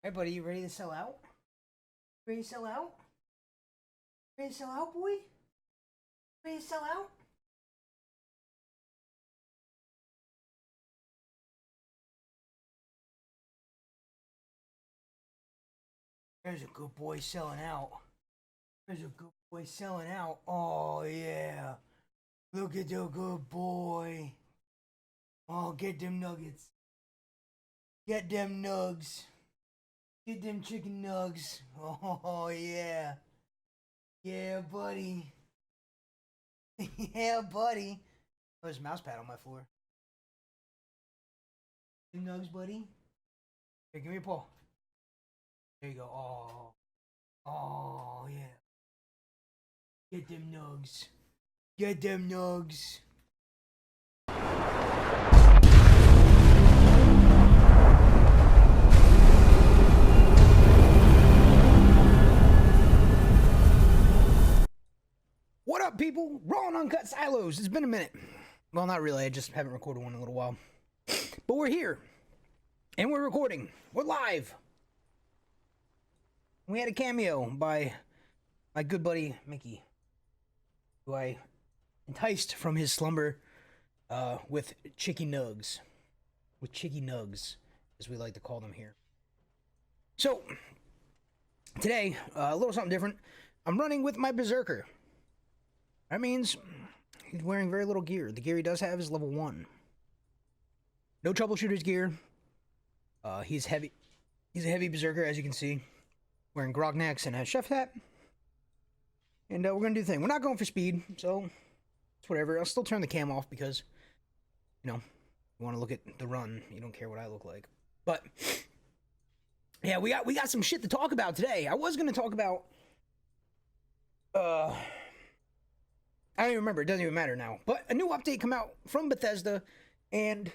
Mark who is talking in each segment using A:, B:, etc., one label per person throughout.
A: Hey, buddy, you ready to sell out? Ready to sell out? Ready to sell out, boy? Ready to sell out? There's a good boy selling out. There's a good boy selling out. Oh, yeah. Look at the good boy. Oh, get them nuggets. Get them nugs. Get them chicken nugs. Oh, yeah. Yeah, buddy. Yeah, buddy. Oh, there's a mouse pad on my floor. Them nugs, buddy. Here, give me a paw. There you go. Oh. Oh, yeah. Get them nugs. Get them nugs. What up, people? Raw and Uncut Silos. It's been a minute. Well, not really. I just haven't recorded one in a little while. But we're here. And we're recording. We're live. We had a cameo by my good buddy, Mickey, who I enticed from his slumber with chicky nugs. With chicky nugs, as we like to call them here. So, today, a little something different. I'm running with my Berzerker. That means he's wearing very little gear. The gear he does have is level 1. No troubleshooter's gear. He's heavy. He's a heavy Berzerker, as you can see. Wearing grognecks and a chef hat. And we're going to do the thing. We're not going for speed, so it's whatever. I'll still turn the cam off because, you know, you want to look at the run. You don't care what I look like. But, yeah, we got some shit to talk about today. I was going to talk about, I don't even remember. It doesn't even matter now. But a new update come out from Bethesda, and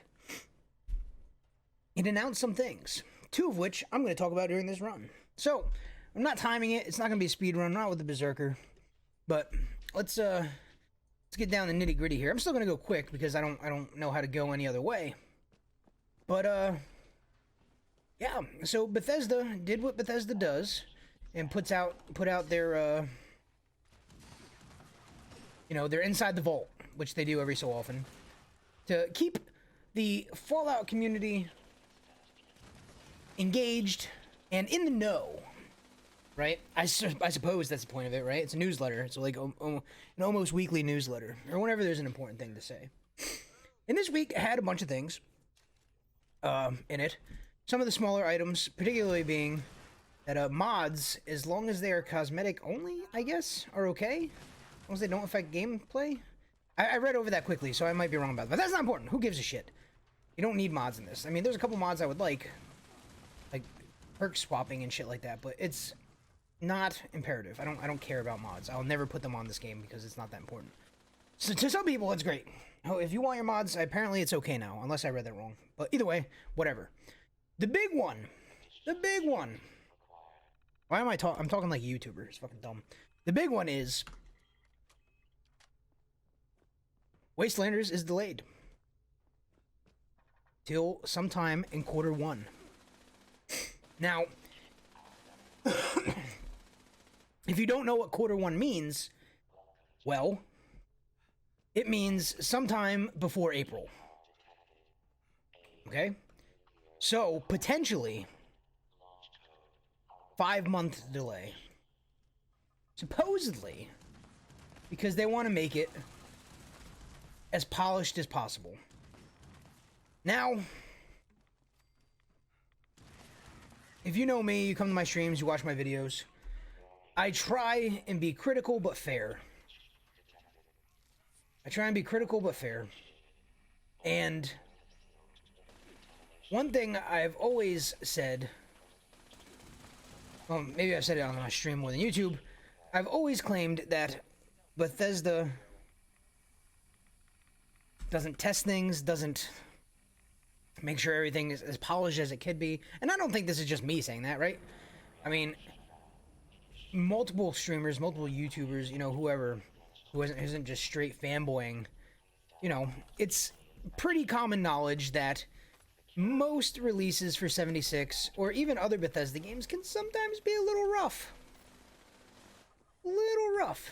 A: it announced some things. 2 of which I'm going to talk about during this run. So, I'm not timing it. It's not going to be a speed run, not with the Berzerker. But let's get down the nitty gritty here. I'm still going to go quick because I don't know how to go any other way. But yeah. So Bethesda did what Bethesda does, and put out their you know, they're inside the vault, which they do every so often, to keep the Fallout community engaged and in the know, right? I suppose that's the point of it, right? It's a newsletter. It's like an almost weekly newsletter, or whenever there's an important thing to say. And this week had a bunch of things in it. Some of the smaller items, particularly being that mods, as long as they are cosmetic only, I guess, are okay. As long as they don't affect gameplay. I read over that quickly, so I might be wrong about that. But that's not important. Who gives a shit? You don't need mods in this. I mean, there's a couple mods I would like perk swapping and shit like that, but it's not imperative. I don't care about mods. I'll never put them on this game because it's not that important. So to some people, it's great. Oh, if you want your mods, apparently it's okay now, unless I read that wrong. But either way, whatever. The big one. The big one. Why am I talking? I'm talking like a YouTuber. It's fucking dumb. The big one is Wastelanders is delayed till sometime in Q1. Now, if you don't know what Q1 means, well, it means sometime before April. Okay? So, potentially, 5-month delay. Supposedly, because they want to make it as polished as possible. Now, if you know me, you come to my streams, you watch my videos, I try and be critical but fair. I try and be critical but fair. And one thing I've always said, well, maybe I've said it on my stream more than YouTube, I've always claimed that Bethesda doesn't test things, doesn't make sure everything is as polished as it could be. And I don't think this is just me saying that, right? I mean, multiple streamers, multiple YouTubers, you know, whoever who isn't just straight fanboying, you know, it's pretty common knowledge that most releases for 76 or even other Bethesda games can sometimes be a little rough. Little rough.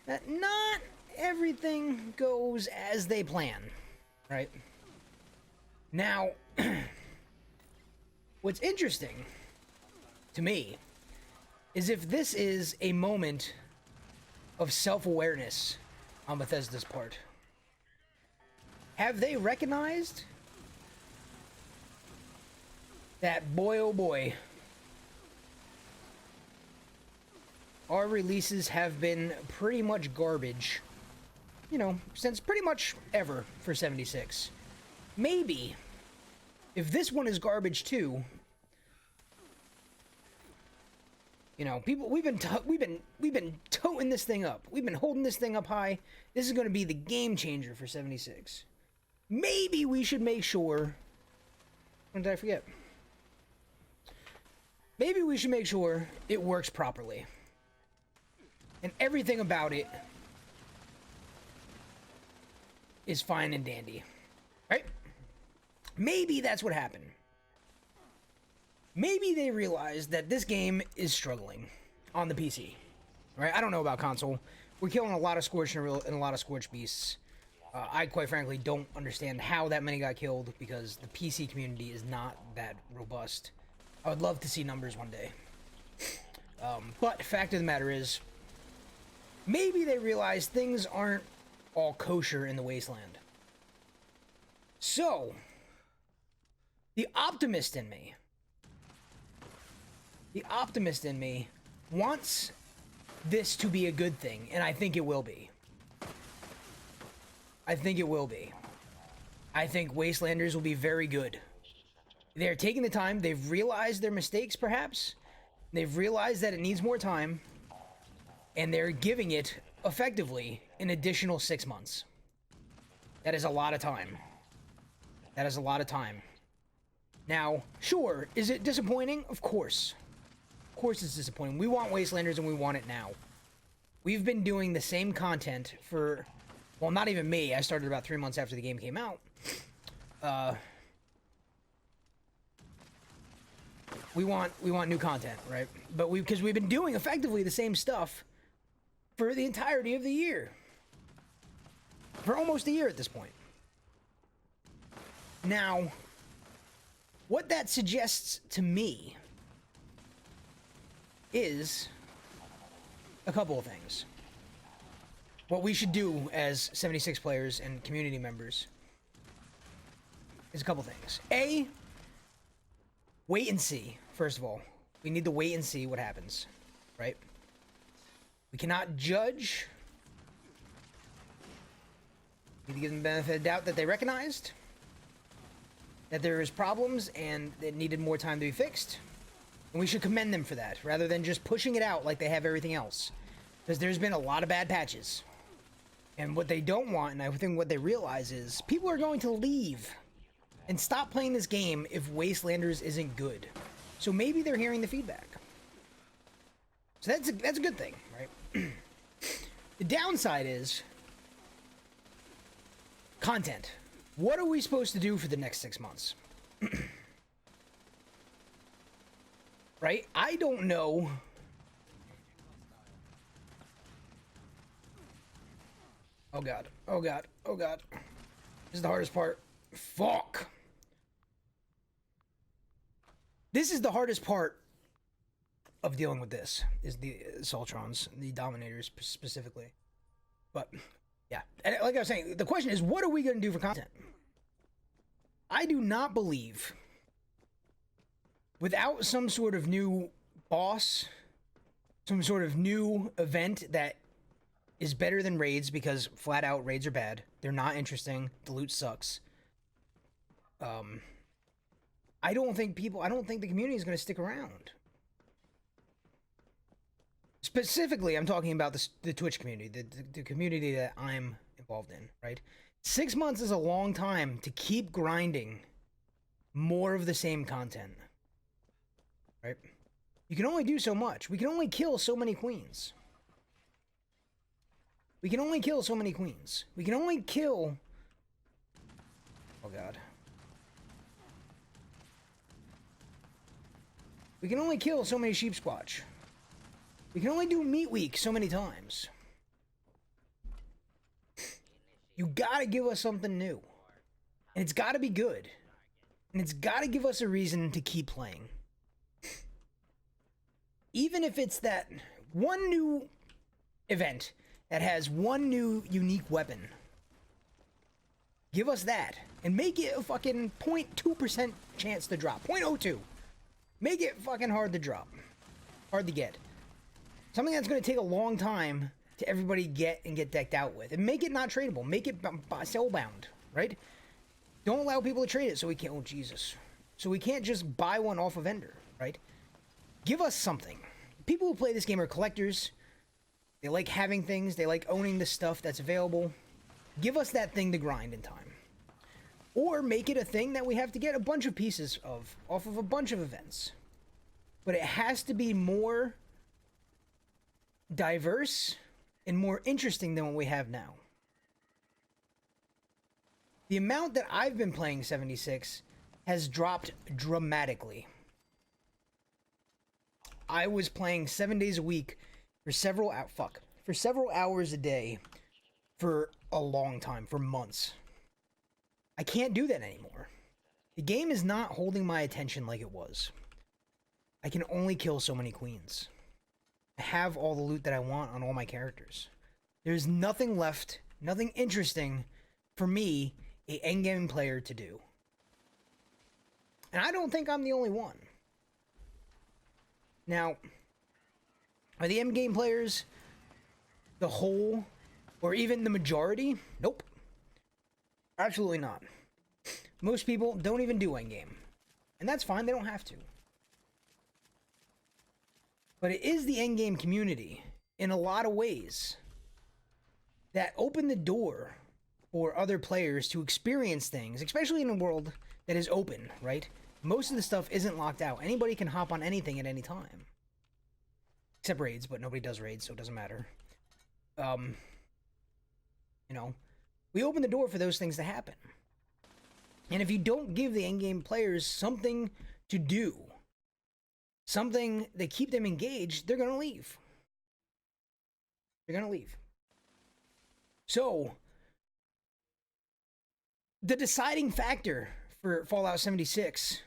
A: That not everything goes as they plan, right? Now, what's interesting to me is if this is a moment of self-awareness on Bethesda's part. Have they recognized that, boy oh boy, our releases have been pretty much garbage, you know, since pretty much ever for 76. Maybe, if this one is garbage too, you know, people, we've been toting this thing up. We've been holding this thing up high. This is going to be the game changer for 76. Maybe we should make sure. What did I forget? Maybe we should make sure it works properly. And everything about it is fine and dandy. Right? Maybe that's what happened. Maybe they realized that this game is struggling on the PC. Right? I don't know about console. We're killing a lot of Scorched and a lot of Scorched Beasts. I quite frankly don't understand how that many got killed because the PC community is not that robust. I would love to see numbers one day. But fact of the matter is, maybe they realize things aren't all kosher in the Wasteland. So, the optimist in me wants this to be a good thing, and I think it will be. I think it will be. I think Wastelanders will be very good. They're taking the time. They've realized their mistakes, perhaps. They've realized that it needs more time. And they're giving it, effectively, an additional 6 months. That is a lot of time. That is a lot of time. Now, sure, is it disappointing? Of course. Of course it's disappointing. We want Wastelanders and we want it now. We've been doing the same content for... Well, not even me. I started about 3 months after the game came out. We want new content, right? But because we've been doing effectively the same stuff for the entirety of the year. For almost a year at this point. Now, what that suggests to me is a couple of things. What we should do as 76 players and community members is a couple things. A, wait and see, first of all. We need to wait and see what happens, right? We cannot judge. We need to give them the benefit of the doubt that they recognized that there is problems and it needed more time to be fixed. And we should commend them for that, rather than just pushing it out like they have everything else. Because there's been a lot of bad patches. And what they don't want, and I think what they realize is, people are going to leave and stop playing this game if Wastelanders isn't good. So maybe they're hearing the feedback. So that's a good thing, right? The downside is content. What are we supposed to do for the next 6 months? Right? I don't know. Oh god. Oh god. Oh god. This is the hardest part. Fuck. This is the hardest part of dealing with this, is the Sultrons, the Dominators specifically. But, yeah. And like I was saying, the question is, what are we going to do for content? I do not believe, without some sort of new boss, some sort of new event that is better than raids, because flat out raids are bad. They're not interesting. The loot sucks. I don't think the community is going to stick around. Specifically, I'm talking about the Twitch community, the community that I'm involved in, right? 6 months is a long time to keep grinding more of the same content, right? You can only do so much. We can only kill so many queens. We can only kill so many queens. We can only kill... Oh god. We can only kill so many sheep squatch. We can only do meat week so many times. You gotta give us something new. And it's gotta be good. And it's gotta give us a reason to keep playing. Even if it's that one new event that has one new unique weapon. Give us that. And make it a fucking 0.2% chance to drop. 0.02. Make it fucking hard to drop. Hard to get. Something that's going to take a long time to everybody get and get decked out with. And make it not tradable. Make it spellbound, right? Don't allow people to trade it so we can't... Oh, Jesus. So we can't just buy one off a vendor, right? Give us something. People who play this game are collectors. They like having things. They like owning the stuff that's available. Give us that thing to grind in time. Or make it a thing that we have to get a bunch of pieces of off of a bunch of events. But it has to be more diverse and more interesting than what we have now. The amount that I've been playing 76 has dropped dramatically. I was playing 7 days a week for several hours a day for a long time, for months. I can't do that anymore. The game is not holding my attention like it was. I can only kill so many queens. I have all the loot that I want on all my characters. There's nothing left, nothing interesting for me, a endgame player, to do. And I don't think I'm the only one. Now, are the endgame players the whole, or even the majority? Nope. Absolutely not. Most people don't even do endgame. And that's fine, they don't have to. But it is the endgame community, in a lot of ways, that open the door for other players to experience things, especially in a world that is open, right? Most of the stuff isn't locked out. Anybody can hop on anything at any time. Except raids, but nobody does raids, so it doesn't matter. You know, we open the door for those things to happen. And if you don't give the endgame players something to do, something that keep them engaged, they're going to leave. They're going to leave. So, the deciding factor for Fallout 76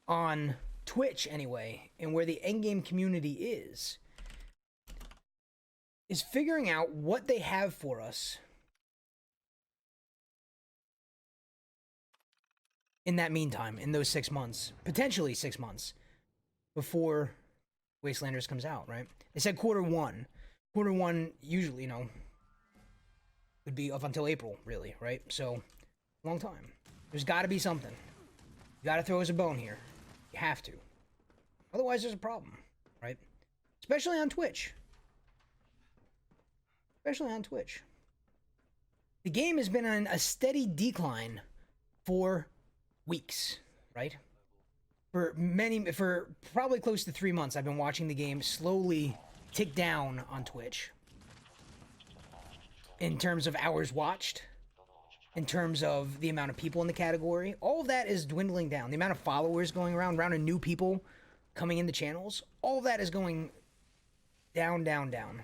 A: on Twitch, anyway, and where the endgame community is figuring out what they have for us in that meantime, in those 6 months, potentially 6 months, before Wastelanders comes out, right? They said quarter one. Quarter one usually, you know, would be up until April, really, right? So, long time. There's got to be something. You got to throw us a bone here. You have to. Otherwise, there's a problem, right? Especially on Twitch. Especially on Twitch. The game has been on a steady decline for weeks, right? For probably close to 3 months, I've been watching the game slowly tick down on Twitch. In terms of hours watched, in terms of the amount of people in the category, all of that is dwindling down. The amount of followers going around of new people coming into channels, all of that is going down, down, down.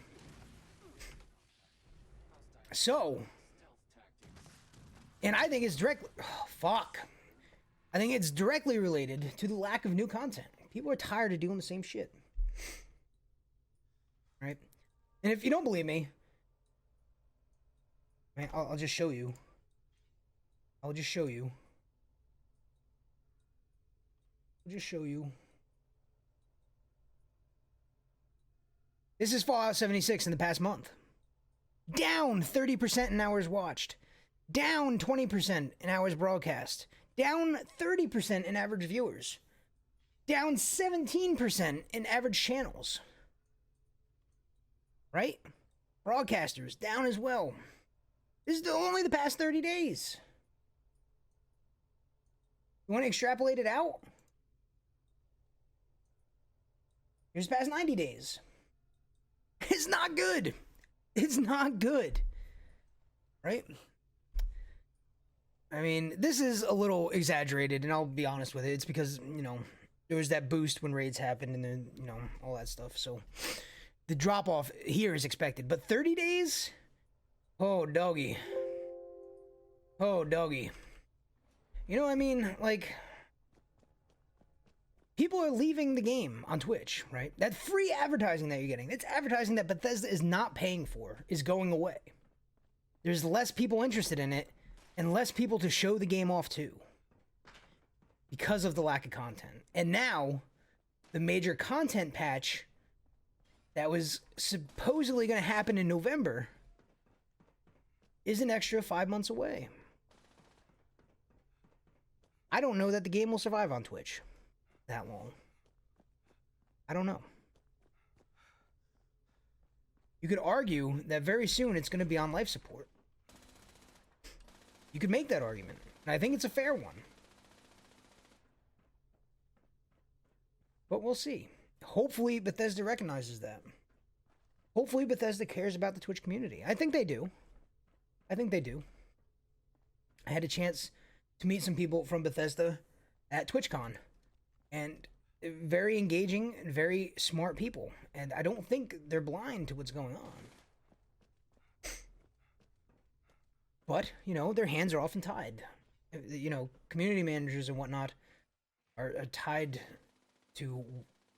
A: So, and I think it's directly, I think it's directly related to the lack of new content. People are tired of doing the same shit. Right? And if you don't believe me, man, I'll just show you. I'll just show you. This is Fallout 76 in the past month. Down 30% in hours watched. Down 20% in hours broadcast. Down 30% in average viewers. Down 17% in average channels. Right? Broadcasters down as well. This is only the past 30 days. You want to extrapolate it out? Here's the past 90 days. It's not good. It's not good. Right? I mean, this is a little exaggerated, and I'll be honest with it. It's because, you know, there was that boost when raids happened, and then, you know, all that stuff. So the drop off here is expected, but 30 days? Oh, doggy. Oh, doggy. You know what I mean? Like, people are leaving the game on Twitch, right? That free advertising that you're getting, that's advertising that Bethesda is not paying for, is going away. There's less people interested in it, and less people to show the game off to, because of the lack of content. And now, the major content patch that was supposedly going to happen in November is an extra 5 months away. I don't know that the game will survive on Twitch that long. I don't know. You could argue that very soon it's going to be on life support. You could make that argument, and I think it's a fair one. But we'll see. Hopefully Bethesda recognizes that. Hopefully Bethesda cares about the Twitch community. I think they do. I think they do. I had a chance to meet some people from Bethesda at TwitchCon, and very engaging and very smart people, and I don't think they're blind to what's going on. But, you know, their hands are often tied. You know, community managers and whatnot are tied to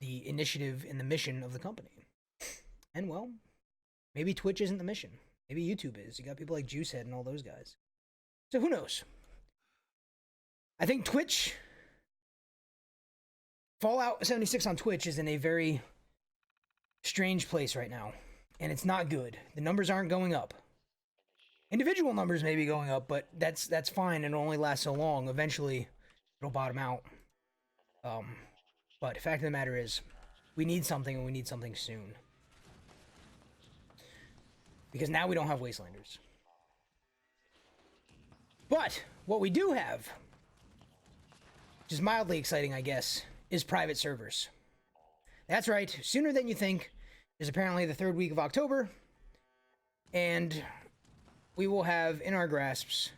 A: the initiative and the mission of the company. And, well, maybe Twitch isn't the mission. Maybe YouTube is. You got people like Juicehead and all those guys. So who knows? I think Twitch, Fallout 76 on Twitch is in a very strange place right now. And it's not good. The numbers aren't going up. Individual numbers may be going up, but that's fine, and it'll only last so long. Eventually, it'll bottom out. But the fact of the matter is, we need something, and we need something soon. Because now we don't have Wastelanders. But what we do have, which is mildly exciting, I guess, is private servers. That's right, sooner than you think is apparently the 3rd week of October, and we will have in our grasps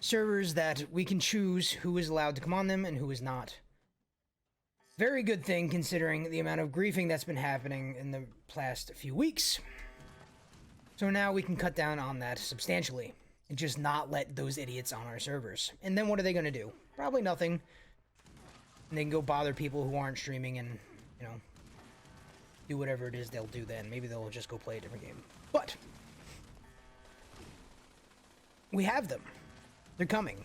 A: servers that we can choose who is allowed to come on them and who is not. Very good thing considering the amount of griefing that's been happening in the past few weeks. So now we can cut down on that substantially and just not let those idiots on our servers. And then what are they going to do? Probably nothing. And they can go bother people who aren't streaming and, you know, do whatever it is they'll do then. Maybe they'll just go play a different game. But we have them. They're coming.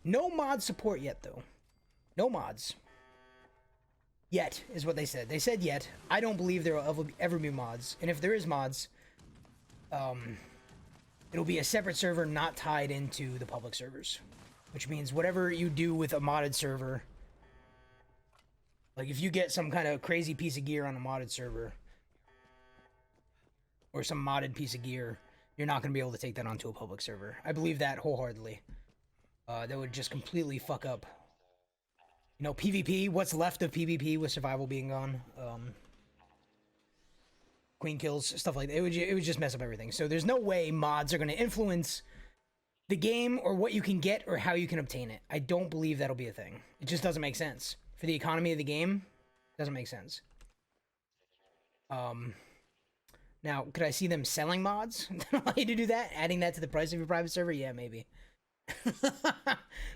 A: No mod support yet, though. No mods. Yet, is what they said. They said yet. I don't believe there will ever be mods. And if there is mods, it'll be a separate server not tied into the public servers. Which means whatever you do with a modded server, like if you get some kind of crazy piece of gear on a modded server, or some modded piece of gear, you're not going to be able to take that onto a public server. I believe that wholeheartedly. That would just completely fuck up, you know, PvP, what's left of PvP with survival being gone. Queen kills, stuff like that. It would just mess up everything. So there's no way mods are going to influence the game or what you can get or how you can obtain it. I don't believe that'll be a thing. It just doesn't make sense. For the economy of the game, it doesn't make sense. Now, could I see them selling mods? Allow you to do that? Adding that to the price of your private server? Yeah, maybe.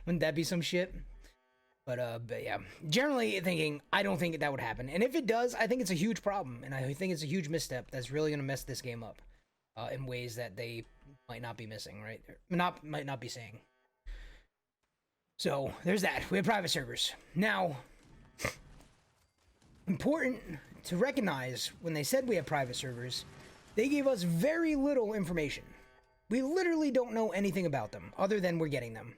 A: Wouldn't that be some shit? But yeah. Generally thinking, I don't think that would happen. And if it does, I think it's a huge problem. And I think it's a huge misstep that's really going to mess this game up. In ways that they might not be missing, right? Might not be saying. So, there's that. We have private servers. Now, important to recognize when they said we have private servers, they gave us very little information. We literally don't know anything about them, other than we're getting them.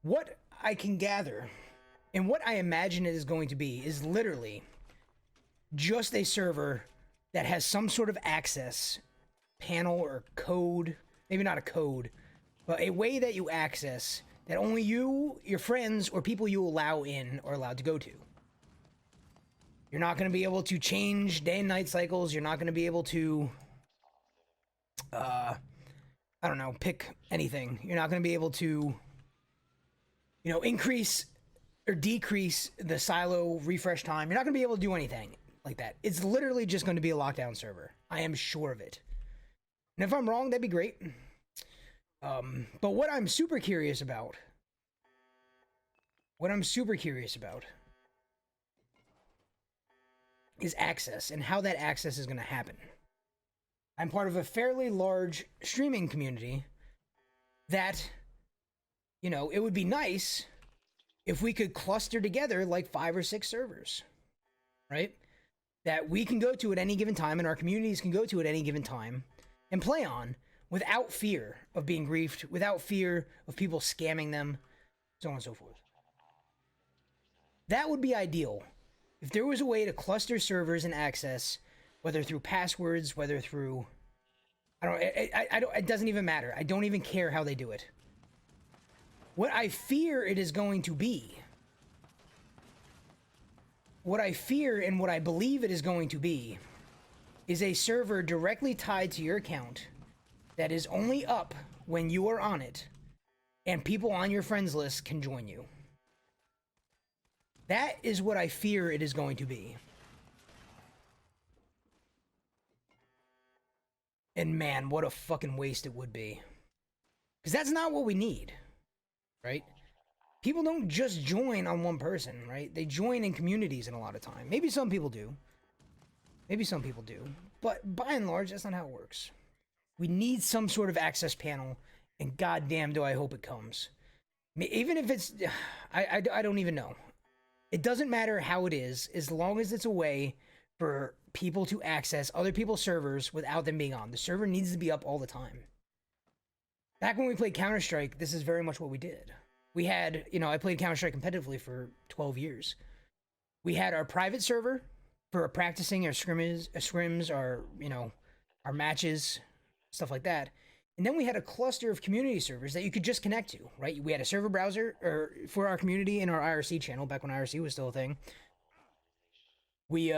A: What I can gather, and what I imagine it is going to be, is literally just a server that has some sort of access panel or code, maybe not a code, but a way that you access that only you, your friends, or people you allow in are allowed to go to. You're not going to be able to change day and night cycles. You're not going to be able to, I don't know, pick anything. You're not going to be able to, you know, increase or decrease the silo refresh time. You're not going to be able to do anything like that. It's literally just going to be a lockdown server. I am sure of it. And if I'm wrong, that'd be great. But what I'm super curious about, is access and how that access is going to happen. I'm part of a fairly large streaming community that, you know, it would be nice if we could cluster together like 5 or 6 servers, right? That we can go to at any given time and our communities can go to at any given time and play on without fear of being griefed, without fear of people scamming them, so on and so forth. That would be ideal. If there was a way to cluster servers and access, whether through passwords, whether through... it doesn't even matter. I don't even care how they do it. What I fear it is going to be, what I fear and what I believe it is going to be, is a server directly tied to your account that is only up when you are on it, and people on your friends list can join you. That is what I fear it is going to be. And man, what a fucking waste it would be. Because that's not what we need, right? People don't just join on one person, right? They join in communities in a lot of time. Maybe some people do. Maybe some people do. But by and large, that's not how it works. We need some sort of access panel, and goddamn do I hope it comes. Even if it's... I don't even know. It doesn't matter how it is, as long as it's a way for people to access other people's servers without them being on. The server needs to be up all the time. Back when we played Counter-Strike, this is very much what we did. We had, you know, I played Counter-Strike competitively for 12 years. We had our private server for practicing our scrims, our, you know, our matches, stuff like that. And then we had a cluster of community servers that you could just connect to, right? We had a server browser for our community in our IRC channel, back when IRC was still a thing. We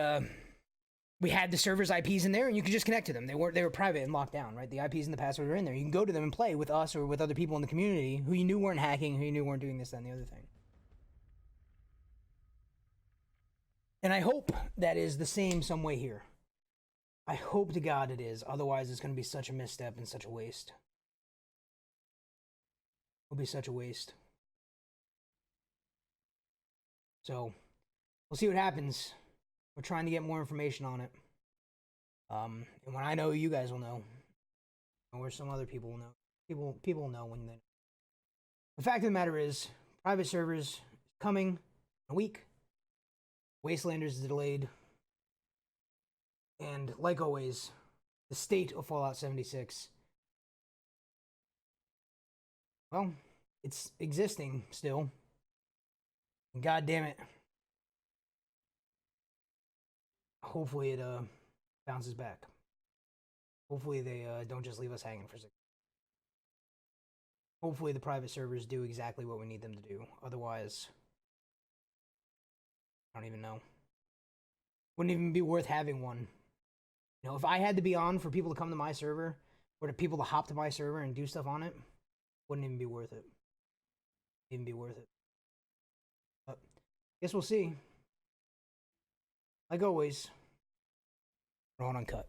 A: had the server's IPs in there, and you could just connect to them. They were private and locked down, right? The IPs and the passwords were in there. You can go to them and play with us or with other people in the community who you knew weren't hacking, who you knew weren't doing this, that, and the other thing. And I hope that is the same some way here. I hope to God it is. Otherwise, it's going to be such a misstep and such a waste. It'll be such a waste. So, we'll see what happens. We're trying to get more information on it. And when I know, you guys will know. Or some other people will know. People will know when they know. The fact of the matter is, private servers coming in a week. Wastelanders is delayed. And like always, the state of Fallout 76. Well, it's existing still. And God damn it. Hopefully it bounces back. Hopefully they don't just leave us hanging for 6. Hopefully the private servers do exactly what we need them to do. Otherwise, I don't even know. Wouldn't even be worth having one. You know, if I had to be on for people to come to my server, or to people to hop to my server and do stuff on it, wouldn't even be worth it. Even be worth it. But guess we'll see. Like always, we're on Uncut.